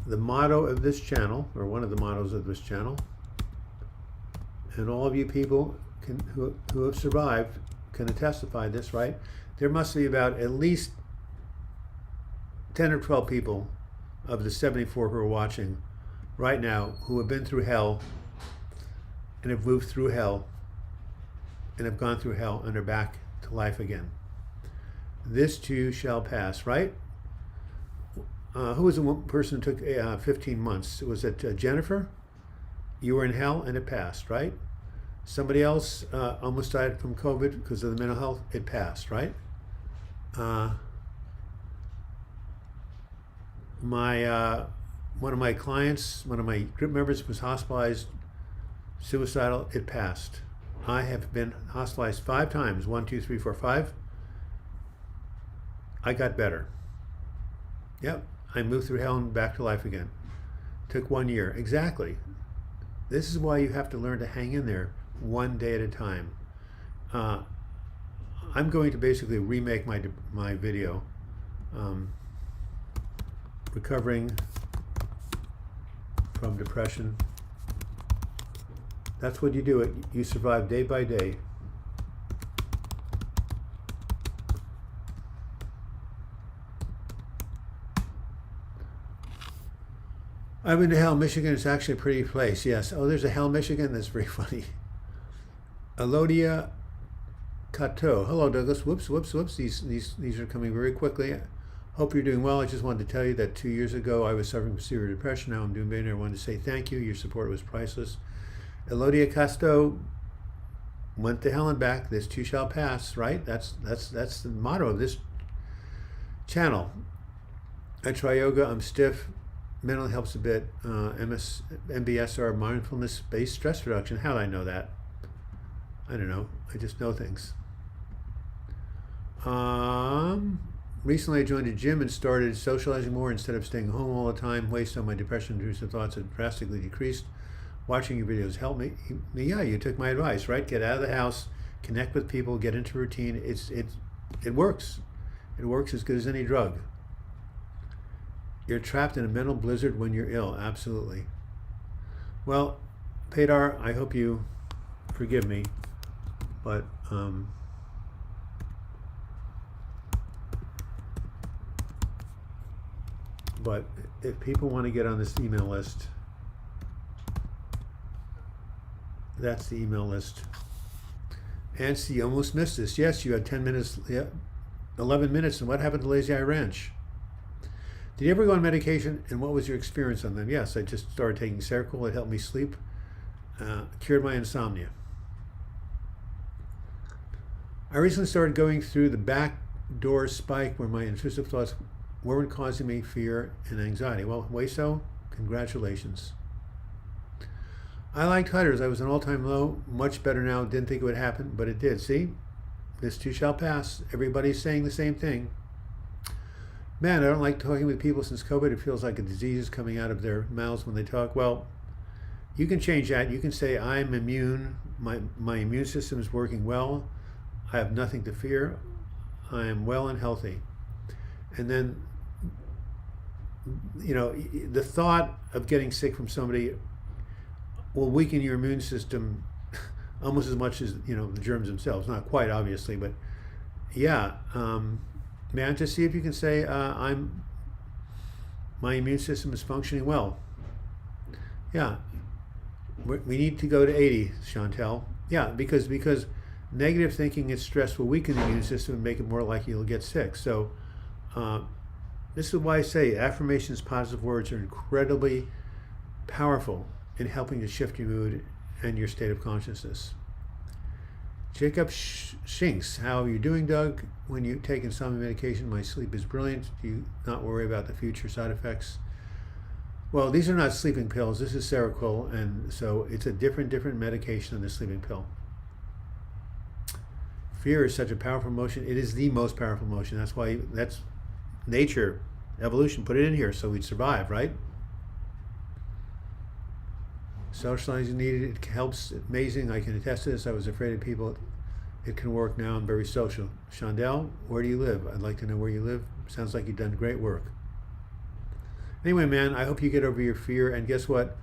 The motto of this channel, or one of the mottos of this channel, and all of you people who have survived can testify this, right? There must be about at least 10 or 12 people of the 74 who are watching right now who have been through hell and have moved through hell and have gone through hell and are back to life again. This too shall pass, right? Who was the one person who took 15 months? Was it Jennifer? You were in hell and it passed, right? Somebody else almost died from COVID because of the mental health. It passed, right? One of my clients, one of my group members was hospitalized, suicidal. It passed. I have been hospitalized 5 times. 1, 2, 3, 4, 5. I got better. Yep. I moved through hell and back to life again. Took 1 year. Exactly. This is why you have to learn to hang in there one day at a time. I'm going to basically remake my video, recovering from depression. That's what you do. It. You survive day by day. I've been to Hell, Michigan. It's actually a pretty place. Yes. Oh, there's a Hell, Michigan. That's very funny. Elodia Cato. Hello, Douglas. Whoops, whoops, whoops. These are coming very quickly. Hope you're doing well. I just wanted to tell you that 2 years ago I was suffering from severe depression. Now I'm doing better. I wanted to say thank you. Your support was priceless. Elodia Casto went to hell and back. This too shall pass. Right? That's the motto of this channel. I try yoga. I'm stiff. Mental helps a bit. MBSR, mindfulness-based stress reduction. How did I know that? I don't know. I just know things. Recently I joined a gym and started socializing more instead of staying home all the time. Waste on my depression-inducing thoughts have drastically decreased. Watching your videos helped me. Yeah, you took my advice, right? Get out of the house, connect with people, get into routine. It works. It works as good as any drug. You're trapped in a mental blizzard when you're ill. Absolutely. Well, Pedar, I hope you forgive me, but if people want to get on this email list, that's the email list. Nancy, you almost missed this. Yes, you had 10 minutes, 11 minutes, and what happened to Lazy Eye Ranch? Did you ever go on medication, and what was your experience on them? Yes, I just started taking Seroquel. It helped me sleep, cured my insomnia. I recently started going through the back door spike where my intrusive thoughts weren't causing me fear and anxiety. Well, Wayso, congratulations. I liked Hunters. I was an all-time low, much better now. Didn't think it would happen, but it did. See, this too shall pass. Everybody's saying the same thing. Man, I don't like talking with people since COVID. It feels like a disease is coming out of their mouths when they talk. Well, you can change that. You can say, I'm immune. My immune system is working well. I have nothing to fear. I am well and healthy. And then, you know, the thought of getting sick from somebody will weaken your immune system almost as much as, you know, the germs themselves. Not quite, obviously, but yeah. Man, just see if you can say, my immune system is functioning well. Yeah, we need to go to 80, Chantel. Yeah, because negative thinking and stress will weaken the immune system and make it more likely you'll get sick. So this is why I say affirmations, positive words are incredibly powerful in helping to shift your mood and your state of consciousness. Jacob Shinks, how are you doing, Doug? When you take insomnia medication, my sleep is brilliant. Do you not worry about the future side effects? Well, these are not sleeping pills. This is Seroquel, and so it's a different medication than the sleeping pill. Fear is such a powerful emotion. It is the most powerful emotion. That's nature, evolution, put it in here so we'd survive, right? Socializing needed, it helps, amazing. I can attest to this. I was afraid of people. It can work now. I'm very social. Shondell, where do you live? I'd like to know where you live. Sounds like you've done great work. Anyway, man, I hope you get over your fear. And guess what?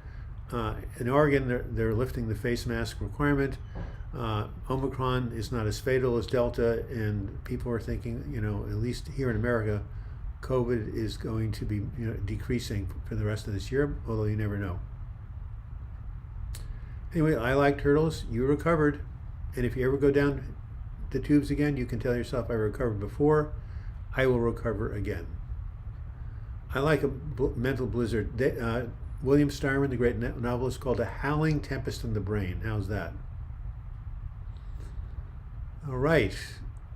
In Oregon, they're lifting the face mask requirement. Omicron is not as fatal as Delta, and people are thinking, you know, at least here in America, COVID is going to be, you know, decreasing for the rest of this year, although you never know. Anyway, I like turtles. You recovered. And if you ever go down the tubes again, you can tell yourself, I recovered before. I will recover again. I like a mental blizzard. William Steinman, the great novelist, called A Howling Tempest in the Brain. How's that? All right.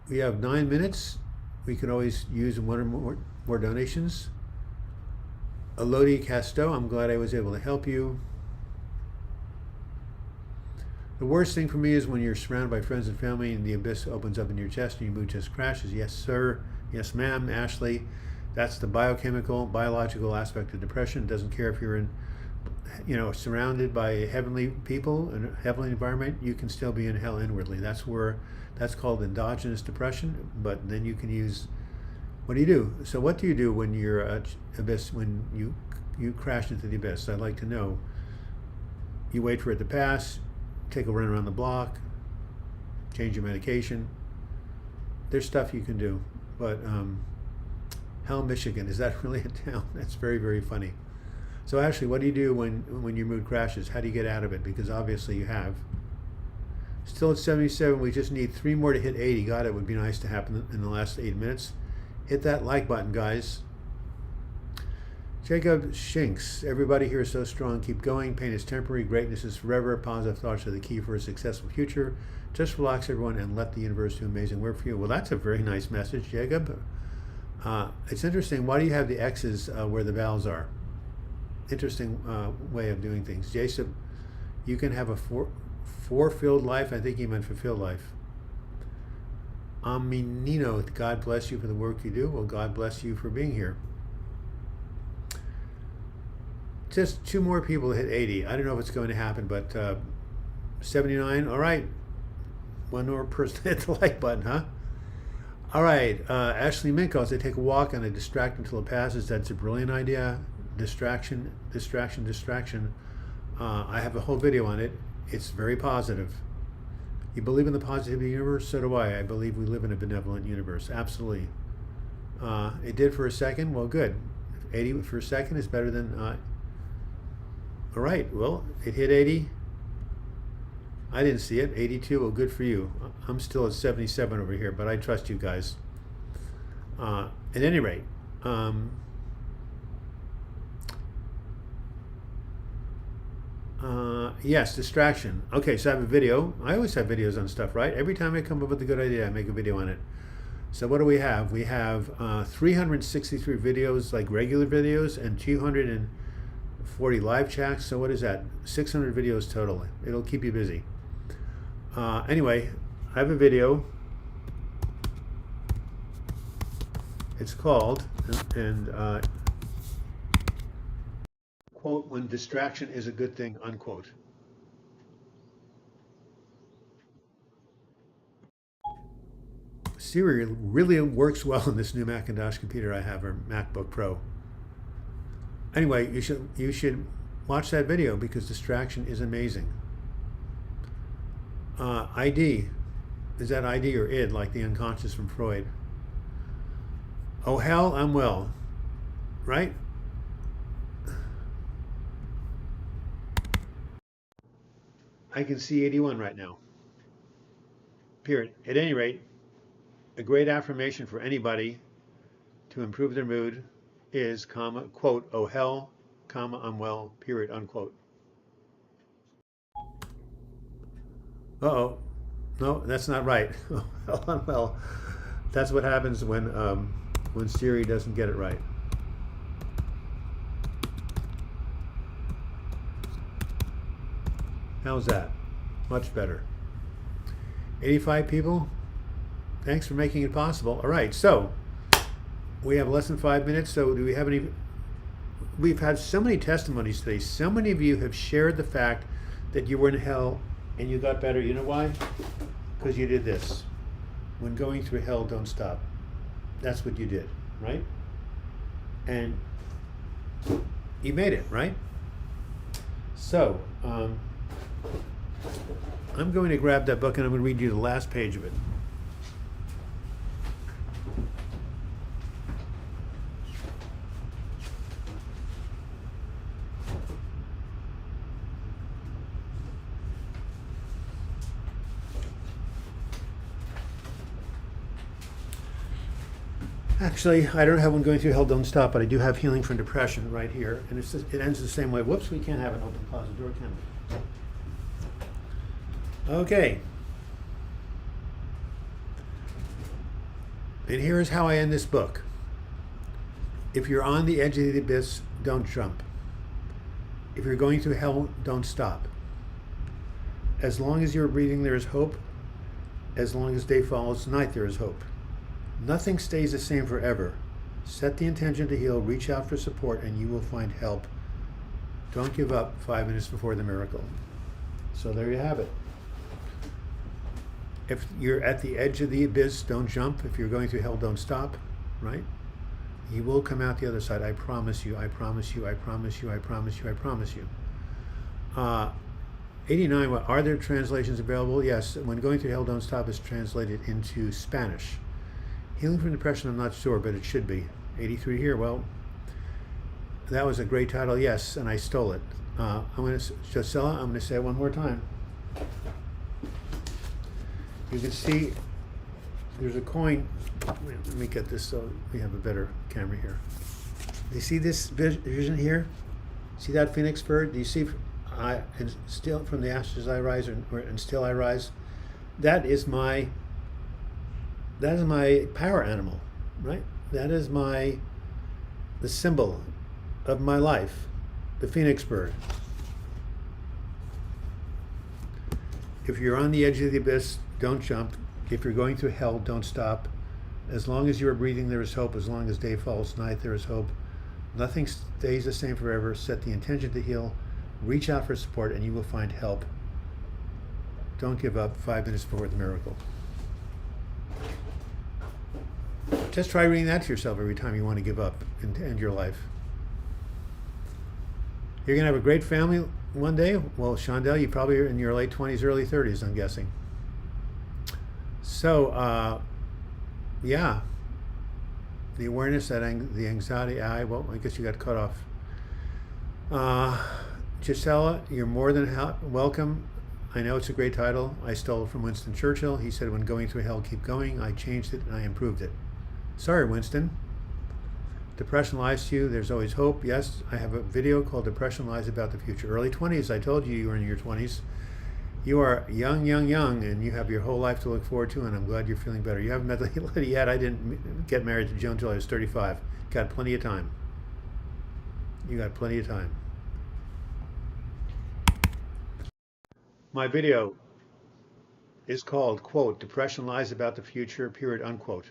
We have 9 minutes. We can always use one or more donations. Elodie Casto, I'm glad I was able to help you. The worst thing for me is when you're surrounded by friends and family and the abyss opens up in your chest and your mood just crashes. Yes, sir. Yes, ma'am. Ashley, that's the biological aspect of depression. It doesn't care if you're in, you know, surrounded by heavenly people and a heavenly environment, you can still be in hell inwardly. That's called endogenous depression, but then you can use, what do you do? So what do you do when you're abyss, when you crash into the abyss? I'd like to know. You wait for it to pass, take a run around the block, change your medication. There's stuff you can do. But Hell, Michigan, is that really a town? That's very, very funny. So Ashley, what do you do when your mood crashes? How do you get out of it? Because obviously you have. Still at 77, we just need 3 more to hit 80. God, it would be nice to happen in the last 8 minutes. Hit that like button, guys. Jacob Shinks, everybody here is so strong. Keep going. Pain is temporary. Greatness is forever. Positive thoughts are the key for a successful future. Just relax, everyone, and let the universe do amazing work for you. Well, that's a very nice message, Jacob. It's interesting. Why do you have the X's where the vowels are? Interesting way of doing things. Jacob, you can have a fulfilled life. I think he meant fulfilled life. Aminino, God bless you for the work you do. Well, God bless you for being here. Just 2 more people to hit 80. I don't know if it's going to happen, but 79. All right. 1 more person hit the like button, huh? All right. Ashley Minkos, they take a walk and they distract until it passes. That's a brilliant idea. Distraction, distraction, distraction. I have a whole video on it. It's very positive. You believe in the positivity universe? So do I. I believe we live in a benevolent universe. Absolutely. It did for a second. Well, good. 80 for a second is better than... all right. Well, it hit 80. I didn't see it. 82. Well, good for you. I'm still at 77 over here, but I trust you guys. At any rate, yes, distraction. Okay, so I have a video. I always have videos on stuff, right? Every time I come up with a good idea, I make a video on it. So what do we have? We have 363 videos, like regular videos, and 240 live chats. So what is that? 600 videos total. It'll keep you busy. Anyway, I have a video. It's called, quote, when distraction is a good thing, unquote. Siri really works well in this new Macintosh computer I have, or MacBook Pro. Anyway, you should watch that video because distraction is amazing. ID, is that ID or id, like the unconscious from Freud? Oh hell, I'm well, right? I can see 81 right now. Period. At any rate, a great affirmation for anybody to improve their mood is, comma, quote, oh hell, comma, I'm well, period, unquote. Uh-oh. No, that's not right. Oh hell, I'm well. That's what happens when Siri doesn't get it right. How's that? Much better. 85 people? Thanks for making it possible. All right, so we have less than 5 minutes. So do we have any? We've had so many testimonies today. So many of you have shared the fact that you were in hell and you got better. You know why? Because you did this. When going through hell, don't stop. That's what you did, right? And you made it, right? So, I'm going to grab that book and I'm going to read you the last page of it. Actually, I don't have one going through hell, don't stop, but I do have healing from depression right here. And it ends the same way. Whoops, we can't have an open closet door, can we? Okay. And here is how I end this book. If you're on the edge of the abyss, don't jump. If you're going through hell, don't stop. As long as you're breathing, there is hope. As long as day follows night, there is hope. Nothing stays the same forever. Set the intention to heal, reach out for support, and you will find help. Don't give up 5 minutes before the miracle. So there you have it. If you're at the edge of the abyss, don't jump. If you're going through hell, don't stop, right? You will come out the other side. I promise you, I promise you, I promise you, I promise you, I promise you. 89, what, are there translations available? Yes, when going through hell, don't stop is translated into Spanish. Healing from depression, I'm not sure, but it should be. 83 here, well, That was a great title, yes, and I stole it. Gisela, I'm going to say it one more time. You can see there's a coin. Let me get this so we have a better camera here. You see this vision here? See that phoenix bird? Do you see, and still from the ashes I rise, and still I rise? That is my power animal, right? That is the symbol of my life, the phoenix bird. If you're on the edge of the abyss, don't jump. If you're going through hell, don't stop. As long as you are breathing, there is hope. As long as day falls night, there is hope. Nothing stays the same forever. Set the intention to heal. Reach out for support, and you will find help. Don't give up. 5 minutes before the miracle. Just try reading that to yourself every time you want to give up and to end your life. You're going to have a great family one day. Well, Shondell, you probably are in your late 20s, early 30s, I'm guessing. So, yeah. The awareness, the anxiety, well, I guess you got cut off. Gisela, you're more than welcome. I know it's a great title. I stole it from Winston Churchill. He said, when going through hell, keep going. I changed it and I improved it. Sorry, Winston. Depression lies to you. There's always hope. Yes, I have a video called Depression Lies About the Future. Early 20s, I told you were in your 20s. You are young, and you have your whole life to look forward to, and I'm glad you're feeling better. You haven't met the lady yet. I didn't get married to Joan until I was 35. Got plenty of time. You got plenty of time. My video is called, quote, Depression Lies About the Future, period, unquote.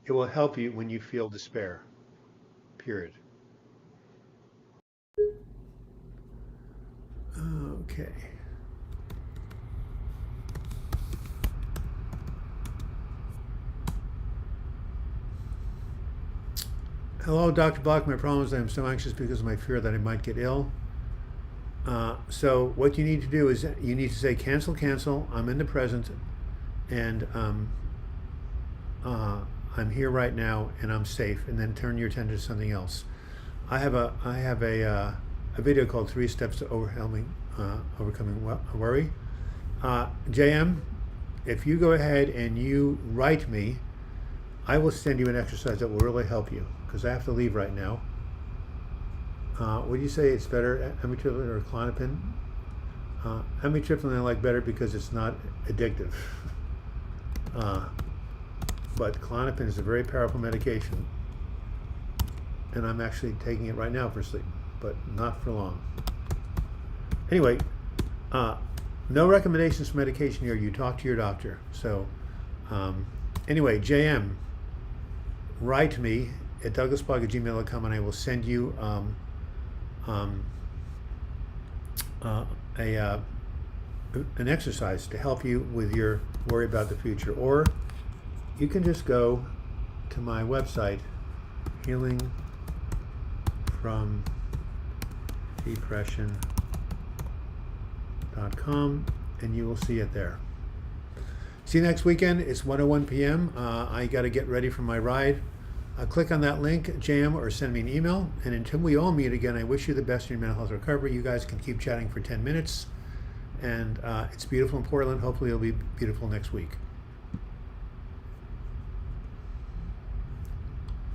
It will help you when you feel despair, period. Okay. Hello, Dr. Bloch. My problem is that I'm so anxious because of my fear that I might get ill. So what you need to do is you need to say, cancel, I'm in the present, and I'm here right now, and I'm safe, and then turn your attention to something else. I have a video called 3 Steps to Overcoming Worry. JM, if you go ahead and you write me, I will send you an exercise that will really help you, because I have to leave right now. Would you say it's better, amitriptyline or Klonopin? Amitriptyline I like better because it's not addictive. But Klonopin is a very powerful medication, and I'm actually taking it right now for sleep, but not for long. Anyway, no recommendations for medication here. You talk to your doctor. So anyway, JM, write me at douglasblog@gmail.com, and I will send you an exercise to help you with your worry about the future. Or you can just go to my website, healingfromdepression.com, and you will see it there. See you next weekend. It's 1:01 p.m. I got to get ready for my ride. Click on that link, JM, or send me an email. And until we all meet again, I wish you the best in your mental health recovery. You guys can keep chatting for 10 minutes. And it's beautiful in Portland. Hopefully it'll be beautiful next week.